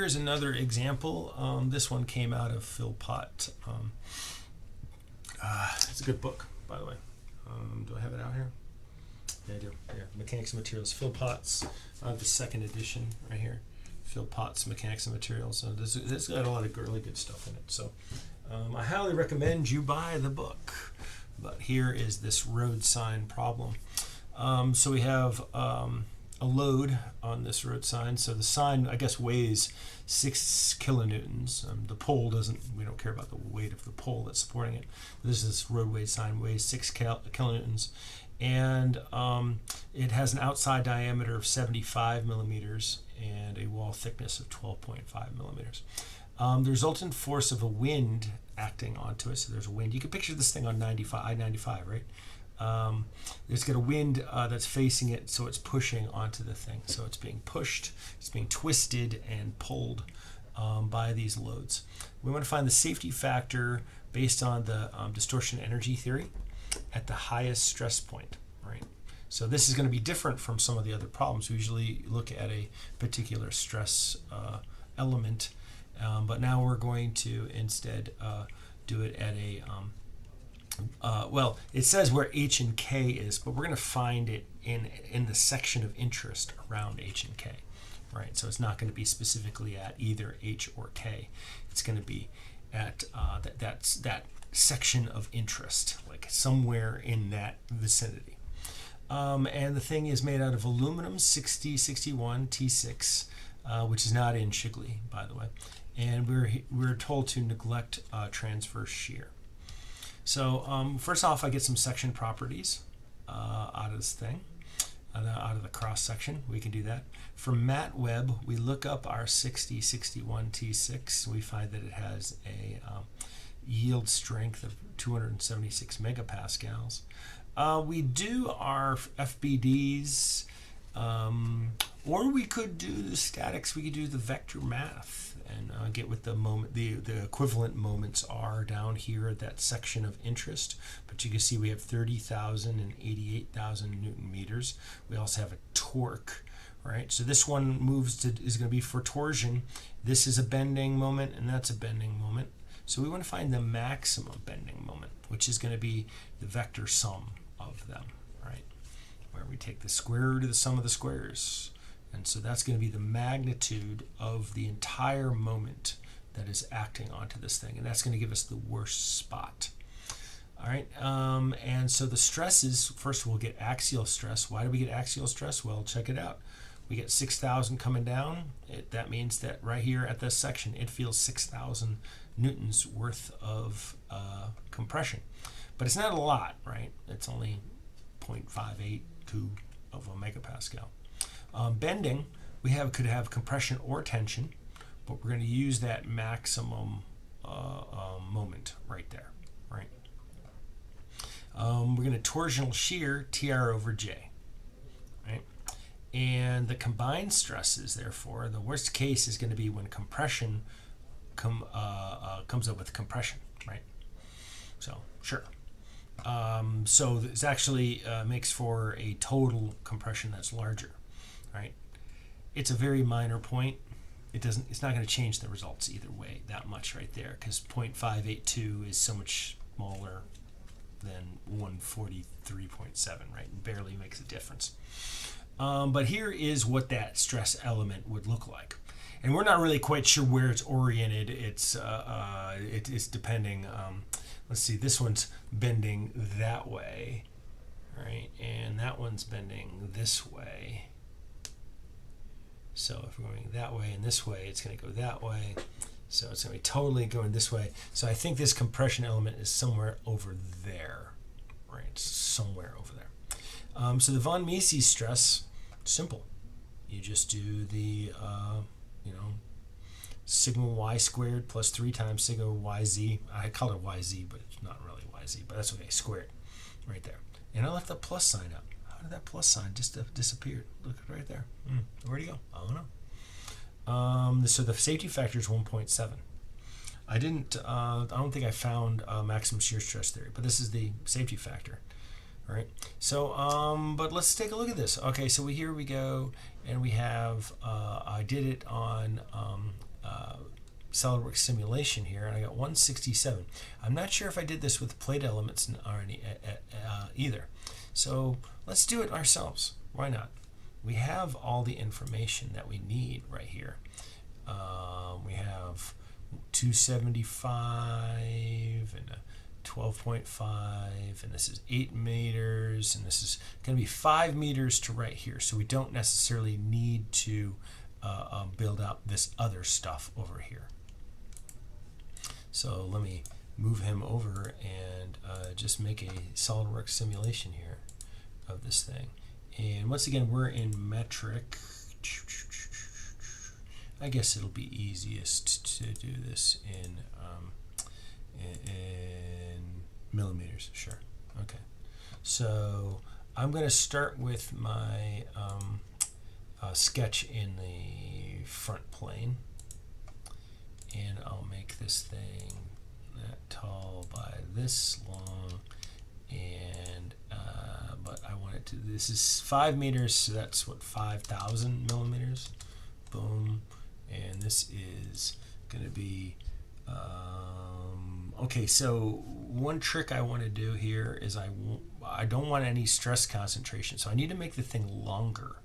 here's another example. This one came out of Philpott. It's a good book, by the way. Do I have it out here? Yeah, I do. Yeah, Mechanics and Materials. Philpott's, the second edition right here. Philpott's Mechanics and Materials. So this got a lot of really good stuff in it. So I highly recommend you buy the book. But here is this road sign problem. So we have a load on this road sign. So the sign, I guess, weighs 6 kilonewtons. The pole doesn't, we don't care about the weight of the pole that's supporting it. This roadway sign weighs 6 kilonewtons. And it has an outside diameter of 75 millimeters and a wall thickness of 12.5 millimeters. The resultant force of a wind acting onto it, so there's a wind. You can picture this thing on I-95, right? It's got a wind that's facing it, so it's pushing onto the thing. So it's being pushed, it's being twisted and pulled by these loads. We want to find the safety factor based on the distortion energy theory at the highest stress point, right? So this is going to be different from some of the other problems. We usually look at a particular stress element, but now we're going to instead do it at a well, it says where H and K is, but we're going to find it in the section of interest around H and K, right? So it's not going to be specifically at either H or K. It's going to be at that section of interest, like somewhere in that vicinity. And the thing is made out of aluminum 6061 T6, which is not in Shigley, by the way. And we're told to neglect transverse shear. So first off, I get some section properties out of this thing, out of the cross section. We can do that. From MatWeb, we look up our 6061 T6. We find that it has a yield strength of 276 megapascals. We do our FBDs, or we could do the statics. We could do the vector math and get what the moment, the equivalent moments are down here at that section of interest. But you can see we have 30,000 and 88,000 Newton meters. We also have a torque, right? So this one is going to be for torsion. This is a bending moment, and that's a bending moment. So we want to find the maximum bending moment, which is going to be the vector sum of them, right? Where we take the square root of the sum of the squares. And so that's going to be the magnitude of the entire moment that is acting onto this thing. And that's going to give us the worst spot. All right. And so the stresses, first we'll get axial stress. Why do we get axial stress? Well, check it out. We get 6,000 coming down. That means that right here at this section, it feels 6,000 newtons worth of compression. But it's not a lot, right? It's only 0.582 of a megapascal. Bending, could have compression or tension, but we're going to use that maximum moment right there, right? We're going to torsional shear TR over J, right? And the combined stresses, therefore, the worst case is going to be when compression comes up with compression, right? So, sure. So this actually makes for a total compression that's larger, right? It's a very minor point. It's not going to change the results either way that much right there, because 0.582 is so much smaller than 143.7, right? It barely makes a difference. But here is what that stress element would look like. And we're not really quite sure where it's oriented. It's depending. Let's see, this one's bending that way, right? And that one's bending this way. So if we're going that way and this way, it's going to go that way. So it's going to be totally going this way. So I think this compression element is somewhere over there, right? It's somewhere over there. So the von Mises stress, simple. You just do the, sigma y squared plus 3 times sigma yz. I call it yz, but it's not really yz, but that's okay, squared right there. And I left the plus sign up. How did that plus sign just disappear? Look right there. Where'd it go? I don't know. So the safety factor is 1.7. I don't think I found maximum shear stress theory, but this is the safety factor. All right. So, but let's take a look at this. Okay, so here we go, and we have, I did it on Solidworks Simulation here, and I got 167. I'm not sure if I did this with plate elements already either. So let's do it ourselves. Why not? We have all the information that we need right here. We have 275 and a 12.5, and this is 8 meters, and this is going to be 5 meters to right here. So we don't necessarily need to build out this other stuff over here. So let me move him over and just make a SolidWorks simulation here of this thing. And once again, we're in metric. I guess it'll be easiest to do this in millimeters. Sure. Okay. So I'm going to start with my sketch in the front plane, and I'll make this thing that tall by this long, and but I want it to, this is 5 meters, so that's what, 5,000 millimeters. Boom. And this is going to be okay. So one trick I want to do here is I don't want any stress concentration, so I need to make the thing longer,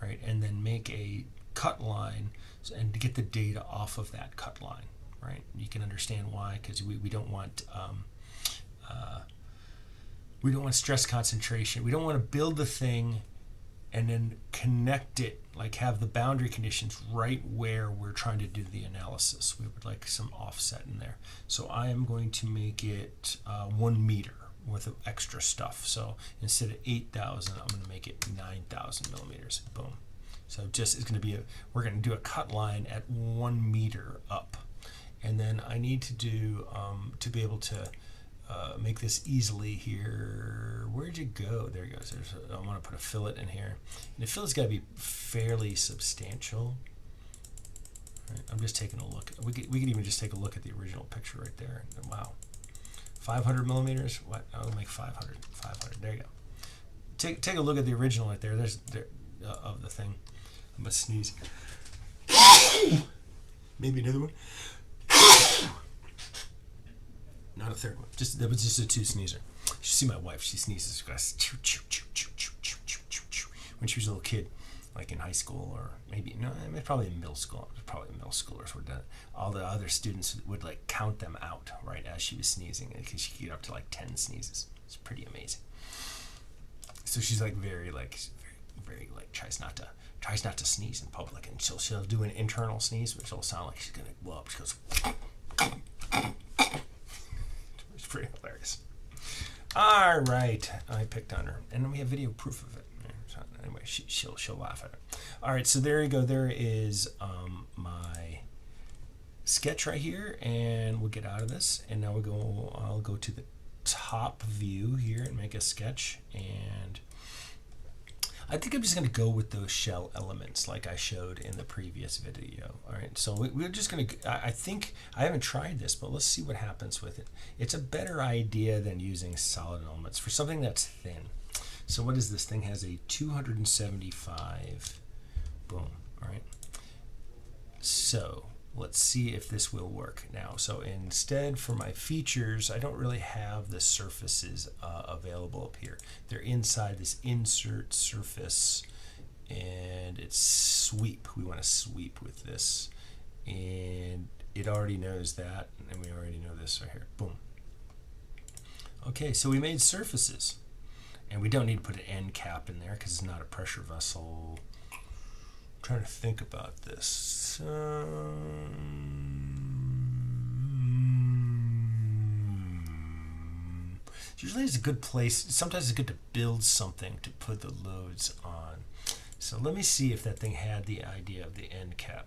right? And then make a cut line and to get the data off of that cut line, right? You can understand why, because we don't want stress concentration. We don't want to build the thing and then connect it, like have the boundary conditions right where we're trying to do the analysis. We would like some offset in there. So I am going to make it 1 meter worth of extra stuff. So instead of 8,000, I'm going to make it 9,000 millimeters. Boom. So just it's going to be we're going to do a cut line at 1 meter up, and then I need to do to be able to make this easily here. Where'd you go? There you go. So I want to put a fillet in here, and the fillet's got to be fairly substantial. Right, I'm just taking a look. We could even just take a look at the original picture right there. Wow, 500 millimeters. What? I'll make 500. 500. There you go. Take a look at the original right there. There's of the thing. I'm gonna sneeze. Maybe another one. Not a third one. That was just a 2 sneezer. You should see my wife. She sneezes. When she was a little kid, like in high school, or maybe probably in middle school. Probably middle schoolers were done. All the other students would like count them out right as she was sneezing, because she could get up to like 10 sneezes. It's pretty amazing. So she's like very tries not to sneeze in public, and she'll do an internal sneeze, which will sound like she's gonna blow up. She goes. It's pretty hilarious. All right, I picked on her, and then we have video proof of it. So anyway, she'll laugh at it. All right, so there you go. There is my sketch right here, and we'll get out of this, and now I'll go to the top view here and make a sketch, and I think I'm just going to go with those shell elements like I showed in the previous video. All right, so we're just going to, I think, I haven't tried this, but let's see what happens with it. It's a better idea than using solid elements for something that's thin. So what is this thing? Has a 275, boom, all right. So let's see if this will work now. So instead, for my features, I don't really have the surfaces available up here. They're inside this insert surface, and it's sweep. We want to sweep with this, and it already knows that, and we already know this right here. Boom. Okay, so we made surfaces, and we don't need to put an end cap in there because it's not a pressure vessel. I'm trying to think about this. Usually it's a good place. Sometimes it's good to build something to put the loads on. So let me see if that thing had the idea of the end cap.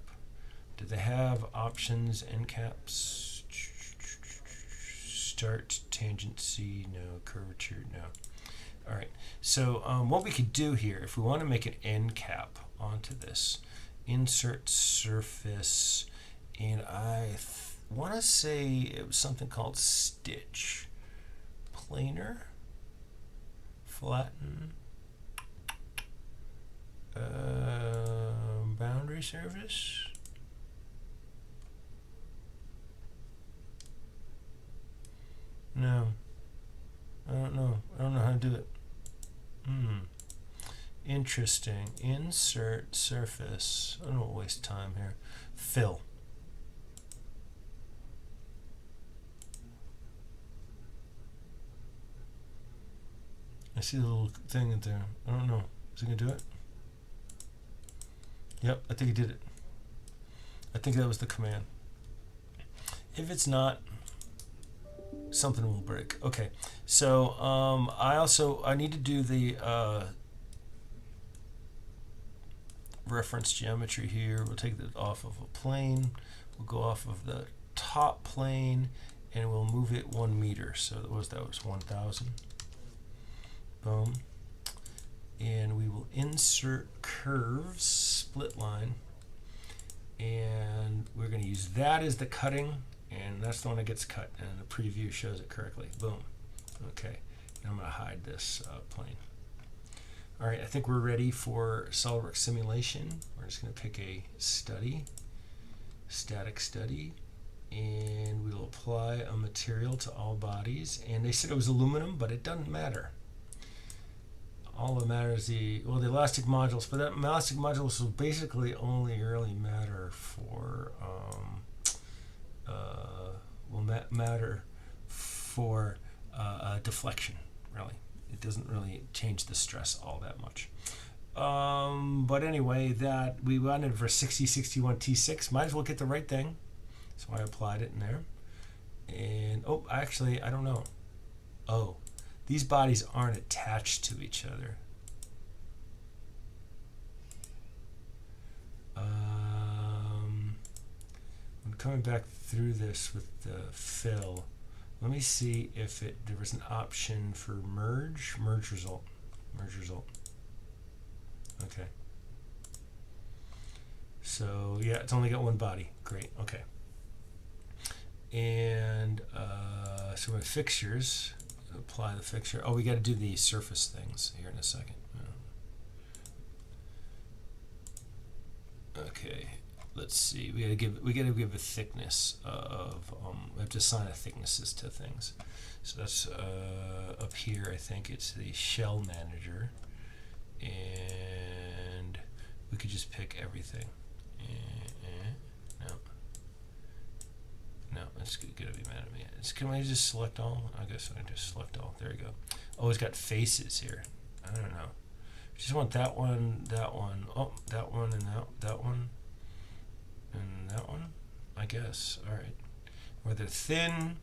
Do they have options, end caps? Start, tangency, no. Curvature, no. All right, so what we could do here, if we want to make an end cap onto this, insert surface, and I want to say it was something called stitch, planar, flatten, boundary surface. No. I don't know. I don't know how to do it. Interesting. Insert surface. I don't waste time here. Fill. I see the little thing in there. I don't know. Is he gonna do it? Yep, I think he did it. I think that was the command. If it's not, something will break. Okay, so I need to do the reference geometry here. We'll take that off of a plane. We'll go off of the top plane, and we'll move it 1 meter. So that was 1,000. Boom. And we will insert curves, split line, and we're going to use that as the cutting, and that's the one that gets cut, and the preview shows it correctly. Boom. Okay, and I'm going to hide this plane. All right, I think we're ready for Solidworks Simulation. We're just going to pick a study, static study, and we'll apply a material to all bodies. And they said it was aluminum, but it doesn't matter. All that matters the elastic modules, but that elastic modules will basically only really matter for matter for deflection. Really, it doesn't really change the stress all that much. But anyway, that we wanted for 6061 T6. Might as well get the right thing, so I applied it in there. And actually, I don't know. These bodies aren't attached to each other. I'm coming back through this with the fill. Let me see if there was an option for merge result. Okay. So yeah, it's only got one body. Great. Okay. And so my fixtures. Apply the fixture. We got to do the surface things here in a second. Okay, let's see. We got to give a thickness of. We have to assign a thicknesses to things. So that's up here. I think it's the shell manager, and we could just pick everything. No, it's gonna be mad at me. Can I just select all? I guess I just select all. There we go. It's got faces here. I don't know. Just want that one, that one. That one, and that one, and that one. I guess. All right. Where they're thin,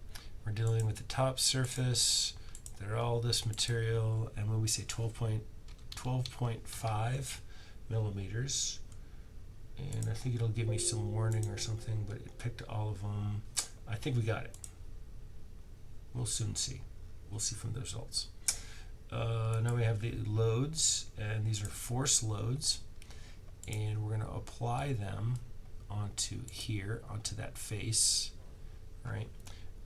we're dealing with the top surface. They're all this material, and when we say 12.5 millimeters. And I think it'll give me some warning or something, but it picked all of them. I think we got it. We'll soon see. We'll see from the results. Now we have the loads, and these are force loads, and we're going to apply them onto here, onto that face, right?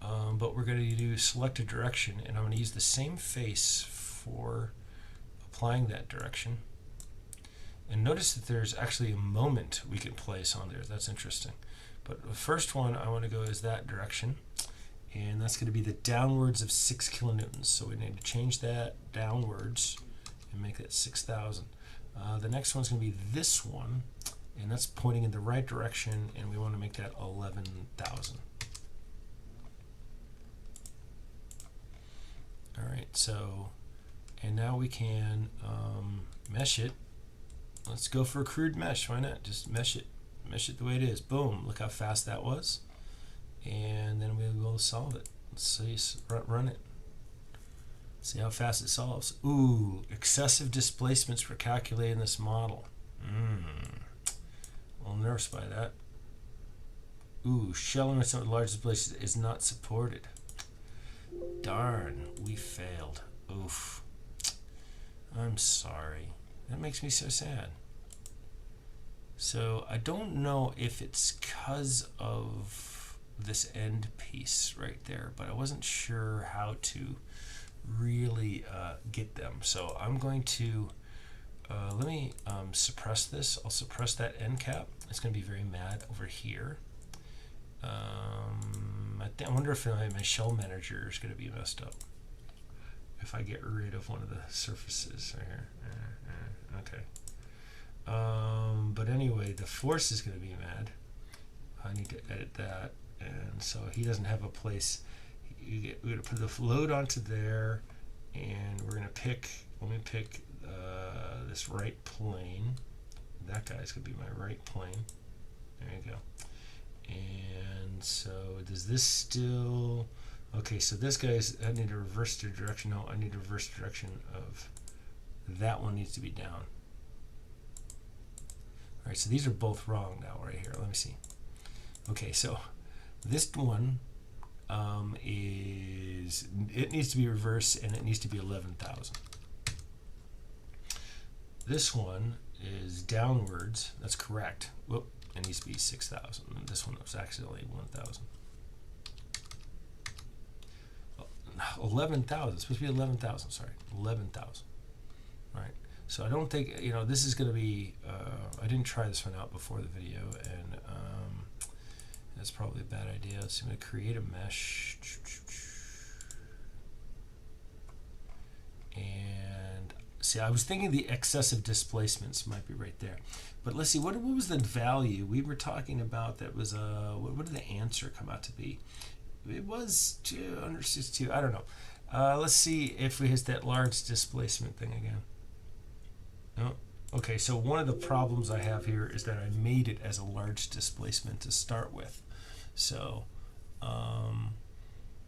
But we're going to do select a direction, and I'm going to use the same face for applying that direction. And notice that there's actually a moment we can place on there. That's interesting. But the first one I want to go is that direction. And that's going to be the downwards of 6 kilonewtons. So we need to change that downwards and make that 6,000. The next one's going to be this one. And that's pointing in the right direction. And we want to make that 11,000. All right. So, and now we can mesh it. Let's go for a crude mesh. Why not? Just mesh it. Mesh it the way it is. Boom. Look how fast that was. And then we will solve it. Let's see. Run it. See how fast it solves. Ooh, excessive displacements were calculated in this model. A little nervous by that. Ooh, shelling with some of the largest displacements is not supported. Darn, we failed. Oof. I'm sorry. That makes me so sad. So I don't know if it's because of this end piece right there, but I wasn't sure how to really get them. So I'm going to let me suppress this. I'll suppress that end cap. It's going to be very mad over here. I wonder if my shell manager is going to be messed up if I get rid of one of the surfaces right here. Okay. But anyway, the force is going to be mad. I need to edit that, and so he doesn't have a place. We're going to put the load onto there, and we're going to pick. Let me pick this right plane. That guy's going to be my right plane. There you go. And so does this still... Okay, so this guy's... I need to reverse the direction. No, I need to reverse the direction of... That one needs to be down. All right, so these are both wrong now right here. Let me see. Okay, so this one is... It needs to be reversed, and it needs to be 11,000. This one is downwards. That's correct. Whoop. It needs to be 6,000. And this one was actually 1,000. 11,000. It's supposed to be 11,000. Sorry, 11,000. Right. So I don't think, you know, this is going to be. I didn't try this one out before the video, and that's probably a bad idea. So I'm going to create a mesh. And see, I was thinking the excessive displacements might be right there. But let's see, what was the value we were talking about that was, what did the answer come out to be? It was 262, I don't know. Let's see if we hit that large displacement thing again. No? Okay, so one of the problems I have here is that I made it as a large displacement to start with. So,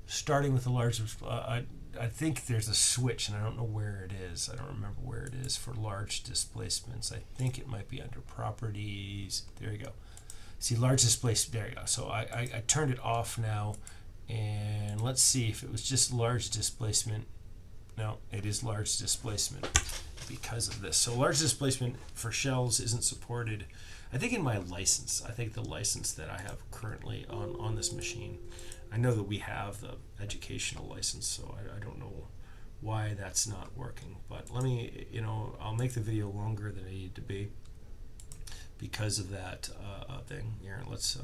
starting with a large, I think there's a switch, and I don't know where it is. I don't remember where it is for large displacements. I think it might be under properties. There you go. See, large displacement. There you go. So I turned it off now, and let's see if it was just large displacement. No, it is large displacement because of this. So large displacement for shells isn't supported. I think in my license. I think the license that I have currently on this machine. I know that we have the educational license, so I don't know why that's not working. But let me, I'll make the video longer than it needed to be because of that thing. Here, let's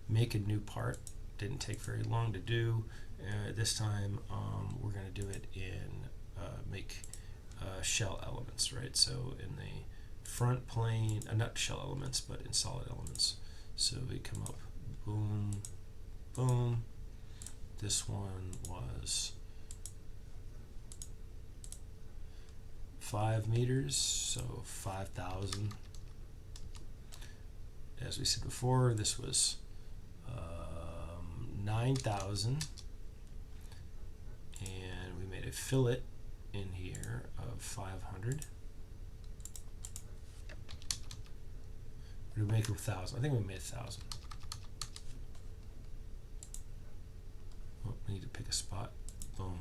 make a new part. Didn't take very long to do. This time we're going to do it in make shell elements, right? So in the front plane, not shell elements, but in solid elements. So we come up, boom, boom. This one was 5 meters, so 5,000. As we said before, this was 9,000, and we made a fillet in here of 500. Or did we make it 1,000? I think we made 1,000. Oh, we need to pick a spot. Boom.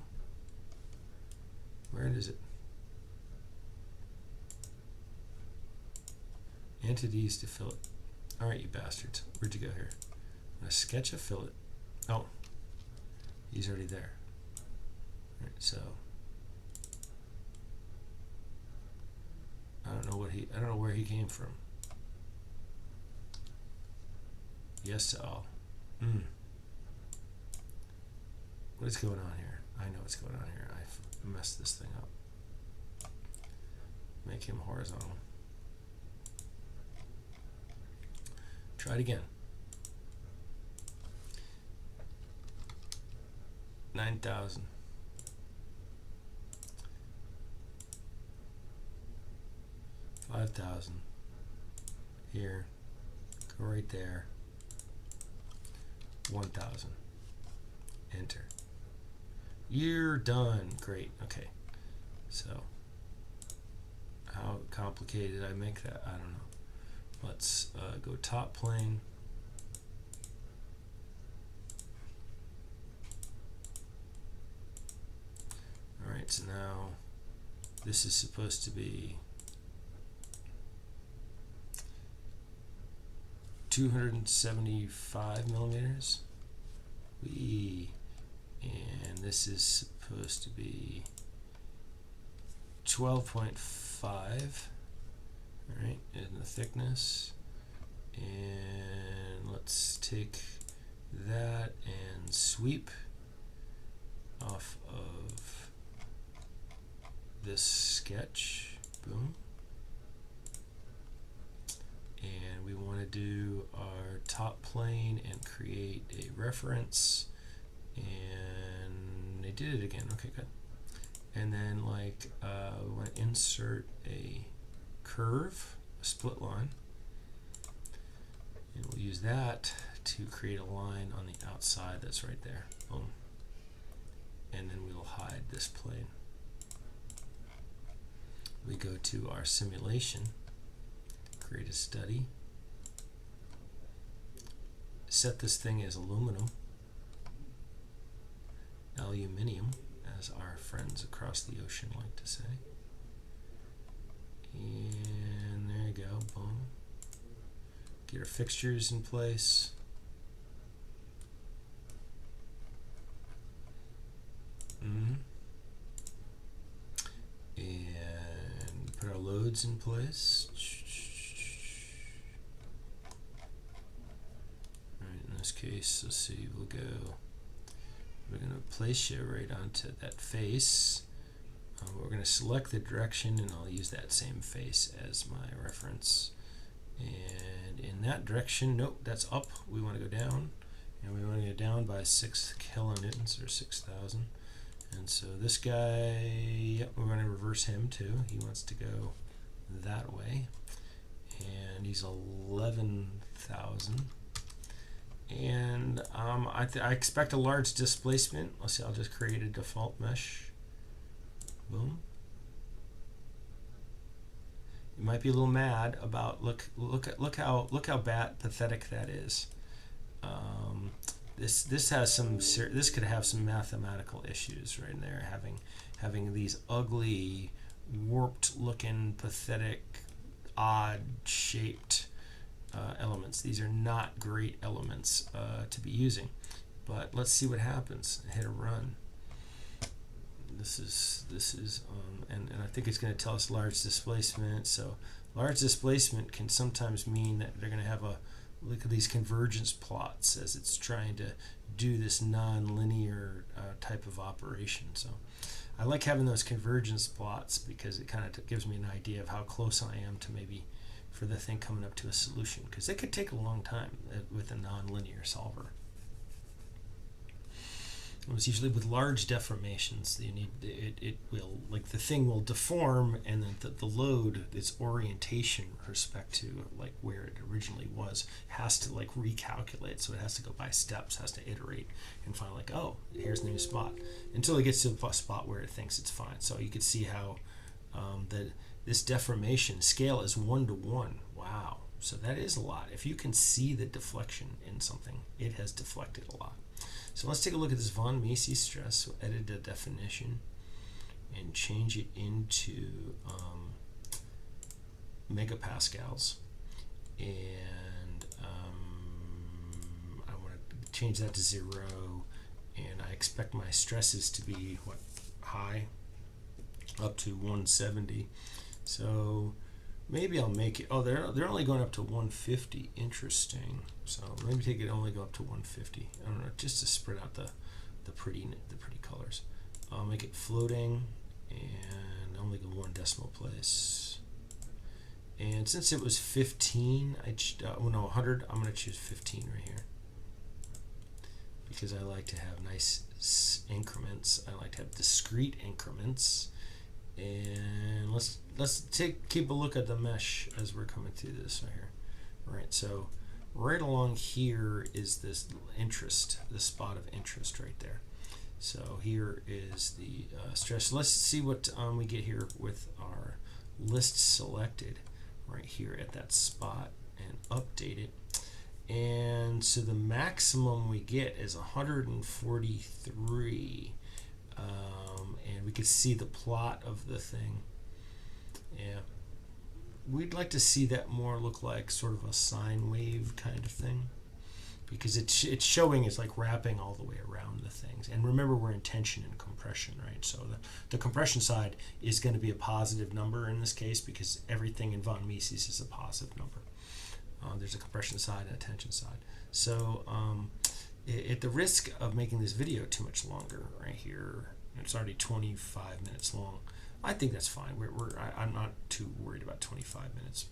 Where is it? Entities to fillet. All right, you bastards. Where'd you go here? I'm going to sketch a fillet. Oh, he's already there. All right, so I don't know where he came from. Yes to all. What is going on here? I know what's going on here. I messed this thing up. Make him horizontal. Try it again. 9,000. 5,000. Here. Go right there. 1,000. Enter. You're done. Great. Okay. So, how complicated did I make that? I don't know. Let's go top plane. Alright, so now this is supposed to be 275 millimeters. And this is supposed to be 12.5. Alright, in the thickness. And let's take that and and sweep off of this sketch. Boom. And we want to do our top plane and create a reference. And they did it again. Okay, good. And then like we want to insert a curve, a split line. And we'll use that to create a line on the outside that's right there. Boom. And then we'll hide this plane. We go to our simulation, create a study, set this thing as aluminium, as our friends across the ocean like to say. And there you go, boom. Get our fixtures in place. And put our loads in place. Alright, in this case, let's see, we're going to place you right onto that face. We're going to select the direction, and I'll use that same face as my reference. And in that direction, nope, that's up. We want to go down, and we want to go down by 6 kilonewtons or 6,000. And so this guy, yep, we're going to reverse him too. He wants to go that way, and he's 11,000. And I expect a large displacement. Let's see, I'll just create a default mesh. Boom. You might be a little mad about look how bad pathetic that is. This has some this could have some mathematical issues right in there, having these ugly, warped looking, pathetic, odd shaped elements. These are not great elements to be using, but let's see what happens. Hit a run. This is and I think it's going to tell us large displacement. So large displacement can sometimes mean that they're going to have a look at these convergence plots as it's trying to do this non-linear type of operation. So I like having those convergence plots because it kind of gives me an idea of how close I am to maybe for the thing coming up to a solution, because it could take a long time with a non-linear solver. It's usually with large deformations you need it will, like, the thing will deform, and then the load, its orientation with respect to like where it originally was, has to like recalculate. So it has to go by steps, has to iterate and find like, oh, here's the new spot, until it gets to a spot where it thinks it's fine. So you can see how this deformation scale is 1 to 1. Wow. So that is a lot. If you can see the deflection in something, it has deflected a lot. So let's take a look at this von Mises stress. So edit the definition and change it into megapascals. And I want to change that to 0. And I expect my stresses to be, what, high, up to 170. So maybe I'll make it, oh, they're only going up to 150. Interesting. So maybe take it only go up to 150. I don't know, just to spread out the pretty colors. I'll make it floating and only go 1 decimal place. And since it was 15, 100, I'm going to choose 15 right here, because I like to have nice increments. I like to have discrete increments. And let's keep a look at the mesh as we're coming through this right here. All right, so right along here is this interest, this spot of interest right there. So here is the stress. Let's see what we get here with our list selected right here at that spot and update it. And so the maximum we get is 143. And we can see the plot of the thing. Yeah, we'd like to see that more look like sort of a sine wave kind of thing, because it's showing it's like wrapping all the way around the things. And remember, we're in tension and compression, right? So the compression side is going to be a positive number in this case, because everything in von Mises is a positive number. There's a compression side and a tension side. So at the risk of making this video too much longer right here, it's already 25 minutes long. I think that's fine. I'm not too worried about 25 minutes.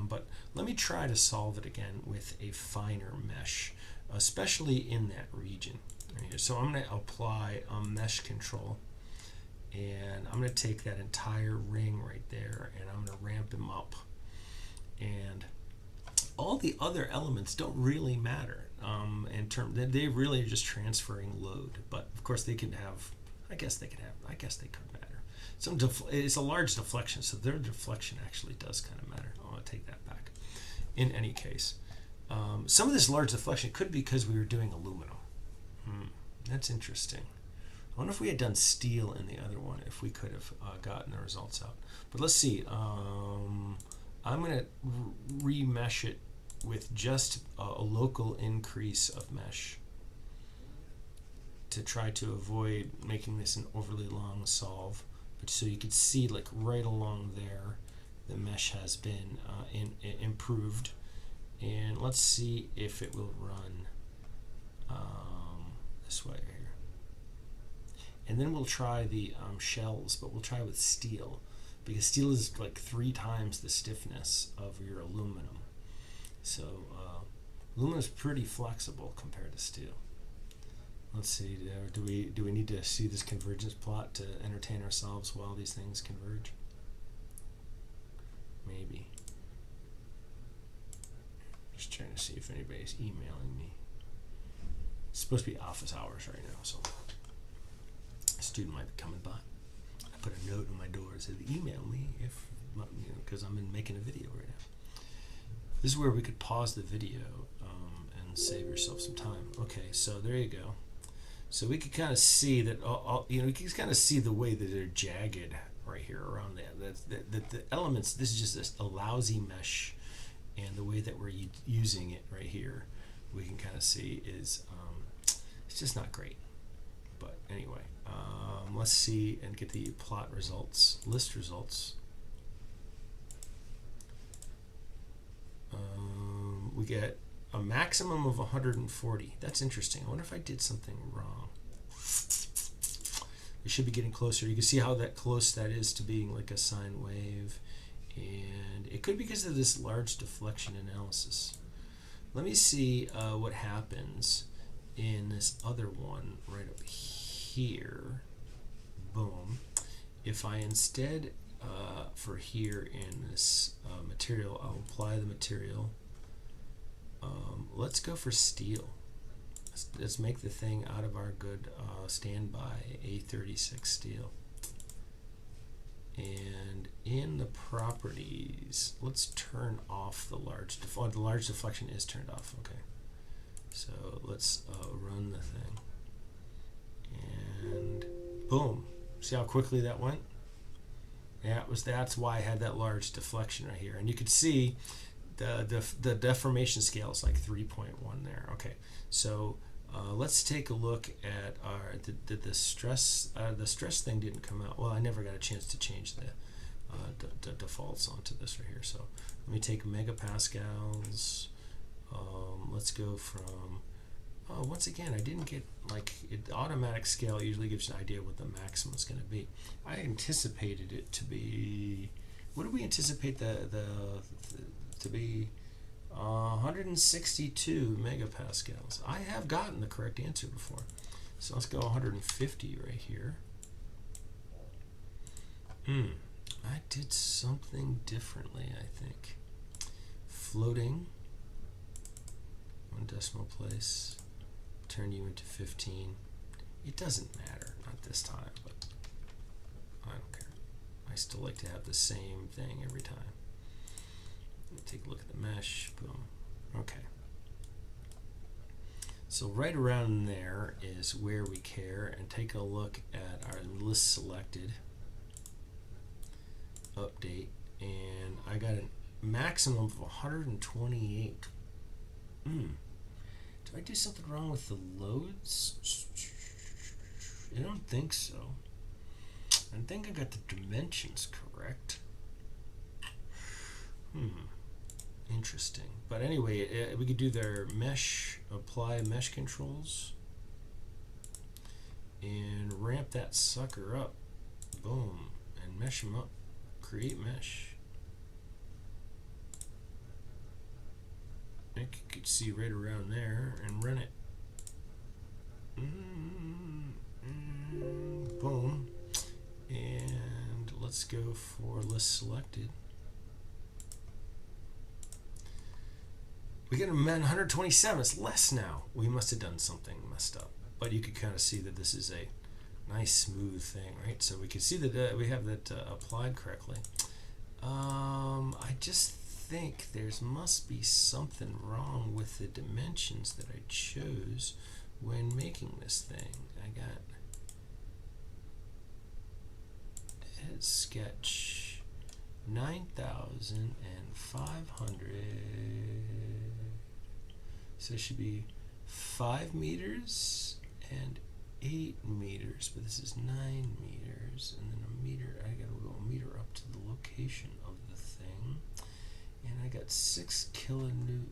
But let me try to solve it again with a finer mesh, especially in that region. Right here. So I'm going to apply a mesh control, and I'm going to take that entire ring right there, and I'm going to ramp him up. And all the other elements don't really matter in terms. They really are just transferring load. But of course, they can have. I guess they could matter. It's a large deflection, so their deflection actually does kind of matter. I'll take that back. In any case, some of this large deflection could be because we were doing aluminum. That's interesting. I wonder if we had done steel in the other one, if we could have gotten the results out. But let's see. I'm going to remesh it with just a local increase of mesh to try to avoid making this an overly long solve. But so you could see, like right along there, the mesh has been improved. And let's see if it will run this way here. And then we'll try the shells, but we'll try with steel, because steel is like 3 times the stiffness of your aluminum. So aluminum is pretty flexible compared to steel. Let's see, do we need to see this convergence plot to entertain ourselves while these things converge? Maybe. Just trying to see if anybody's emailing me. It's supposed to be office hours right now, so a student might be coming by. I put a note on my door that said, email me if, because I'm making a video right now. This is where we could pause the video and save yourself some time. Okay, so there you go. So we could kind of see that, we can kind of see the way that they're jagged right here around that. The elements, this is just a lousy mesh, and the way that we're using it right here, we can kind of see is, it's just not great. But anyway, let's see and get the plot results, list results. We get a maximum of 140. That's interesting. I wonder if I did something wrong. We should be getting closer. You can see how close that is to being like a sine wave. And it could be because of this large deflection analysis. Let me see what happens in this other one right up here. Boom. If I instead, for here in this material, I'll apply the material. Let's go for steel. Let's make the thing out of our good standby A36 steel. And in the properties, let's turn off the large the large deflection is turned off. Okay, so let's run the thing, and boom! See how quickly that went? Yeah, that's why I had that large deflection right here, and you could see the deformation scale is like 3.1 there. Okay, so let's take a look at our the stress. The stress thing didn't come out. Well, I never got a chance to change the defaults onto this right here. So let me take megapascals. Let's go from. Oh, once again, I didn't get the automatic scale usually gives you an idea what the maximum is going to be. I anticipated it to be. What do we anticipate to be? 162 megapascals. I have gotten the correct answer before. So let's go 150 right here. I did something differently, I think. Floating. 1 decimal place. Turn you into 15. It doesn't matter, not this time, but I don't care. I still like to have the same thing every time. Take a look at the mesh. Boom. Okay. So right around there is where we care, and take a look at our list selected. Update, and I got a maximum of 128. Did I do something wrong with the loads? I don't think so. I think I got the dimensions correct. Interesting. But anyway, we could do their mesh, apply mesh controls, and ramp that sucker up. Boom. And mesh them up. Create mesh. I could see right around there and run it. Boom. And let's go for list selected. We get a 127. It's less now. We must have done something messed up. But you could kind of see that this is a nice smooth thing, right? So we can see that we have that applied correctly. I just think there must be something wrong with the dimensions that I chose when making this thing. I got head sketch 9,500. So it should be 5 meters and 8 meters, but this is 9 meters, and then a meter. I gotta go a meter up to the location of the thing, and I got 6 kilonewtons.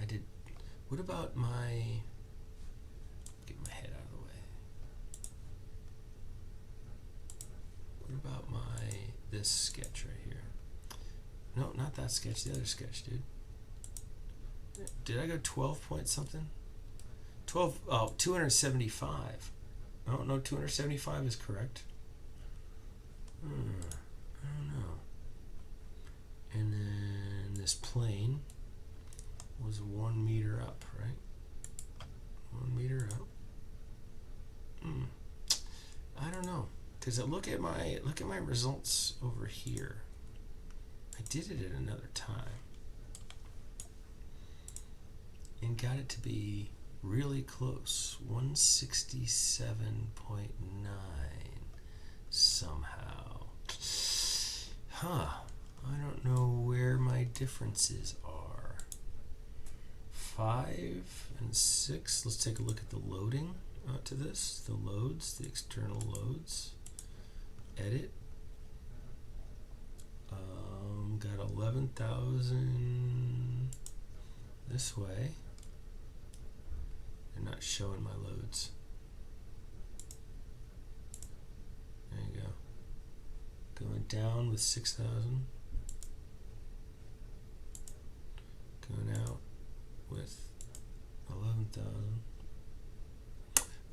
I did. What about my? Get my head out of the way. What about this sketch right here? No, not that sketch. The other sketch, dude. Did I go 12 point something? 275. Oh, no, 275 is correct. I don't know. And then this plane was 1 meter up, right? 1 meter up. I don't know. Because look at my results over here. I did it at another time. And got it to be really close, 167.9 somehow. I don't know where my differences are. 5 and 6. Let's take a look at the loading to this. The loads, the external loads. Edit. Got 11,000 this way. They're not showing my loads. There you go. Going down with 6,000. Going out with 11,000.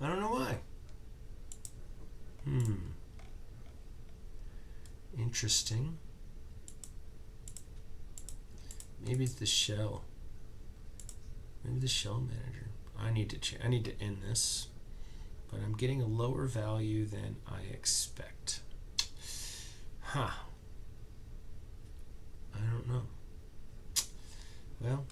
I don't know why. Interesting. Maybe it's the shell. Maybe the shell manager. I need to end this, but I'm getting a lower value than I expect. I don't know. Well,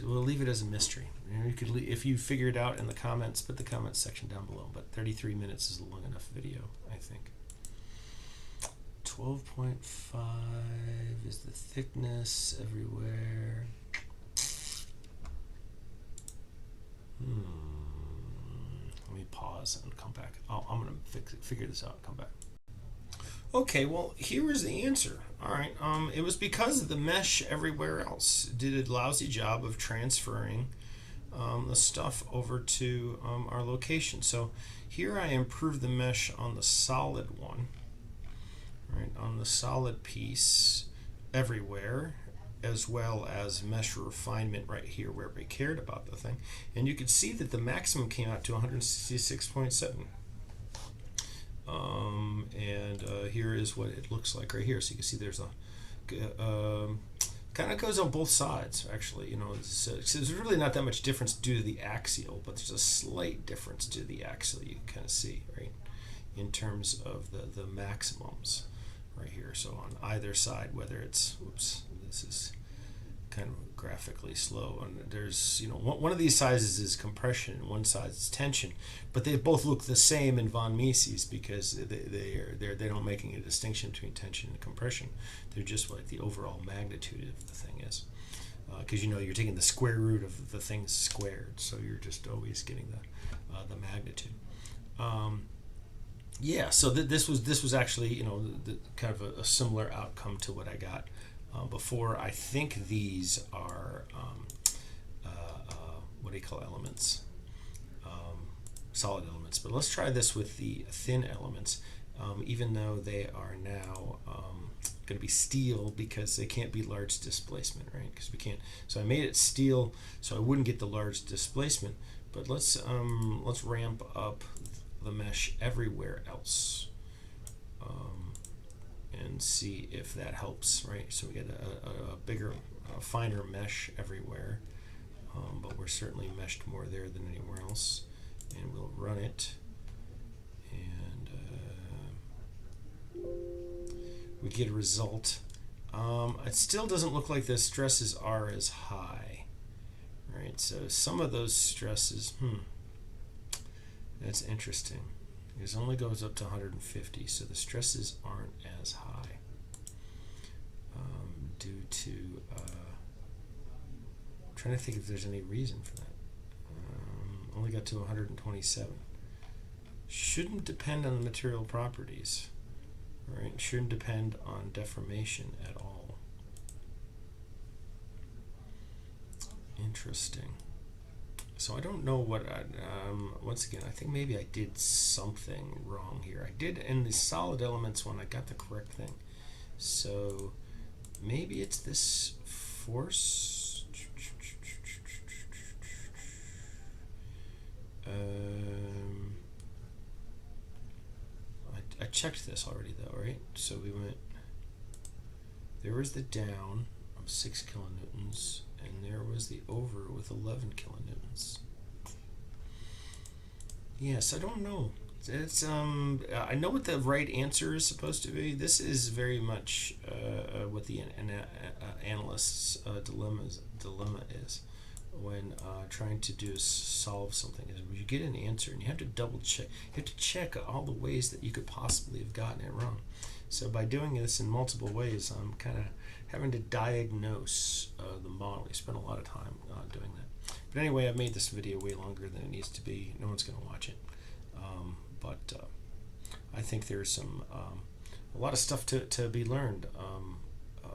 we'll leave it as a mystery. You could, if you figure it out in the comments, put the comments section down below. But 33 minutes is a long enough video, I think. 12.5 is the thickness everywhere. Let me pause and come back. I'm going to figure this out and come back. Okay, well, here is the answer. All right, it was because of the mesh everywhere else did a lousy job of transferring the stuff over to our location. So here I improved the mesh on the solid one, right, on the solid piece everywhere, as well as mesh refinement right here where we cared about the thing. And you can see that the maximum came out to 166.7. Here is what it looks like right here. So you can see there's a kind of goes on both sides, actually. You know, there's really not that much difference due to the axial, but there's a slight difference due to the axial. You can kind of see, right, in terms of the maximums right here. So on either side, whether it's, whoops, this is kind of graphically slow, and there's, you know, one of these sizes is compression and one side is tension, but they both look the same in von Mises because they don't making a distinction between tension and compression. They're just what the overall magnitude of the thing is, because you know you're taking the square root of the thing squared, so you're just always getting the magnitude. Yeah, so this was actually, you know, kind of a similar outcome to what I got before. I think these are what do you call elements? Solid elements. But let's try this with the thin elements, even though they are now going to be steel because they can't be large displacement, right? Because we can't. So I made it steel so I wouldn't get the large displacement. But let's ramp up the mesh everywhere else and see if that helps, right? So we get a bigger, finer mesh everywhere, but we're certainly meshed more there than anywhere else. And we'll run it, and we get a result. It still doesn't look like the stresses are as high, right? So some of those stresses, that's interesting. It only goes up to 150, so the stresses aren't as high due to, I'm trying to think if there's any reason for that. Only got to 127. Shouldn't depend on the material properties, right? Shouldn't depend on deformation at all. Interesting. So I don't know what once again, I think maybe I did something wrong here. I did in the solid elements one, I got the correct thing. So maybe it's this force. I checked this already though, right? So we went, there was the down of 6 kilonewtons, and there was the over with 11 kilonewtons. Yes, I don't know. It's I know what the right answer is supposed to be. This is very much what the analyst's dilemma is when trying to solve something. Is you get an answer and you have to double check. You have to check all the ways that you could possibly have gotten it wrong. So by doing this in multiple ways, I'm kind of having to diagnose the model. I spent a lot of time doing that. But anyway, I've made this video way longer than it needs to be. No one's going to watch it. But I think there's some a lot of stuff to be learned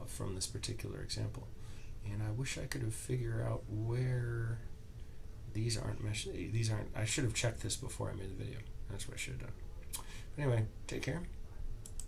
from this particular example. And I wish I could have figured out where these aren't mesh. These aren't. I should have checked this before I made the video. That's what I should have done. But anyway, take care.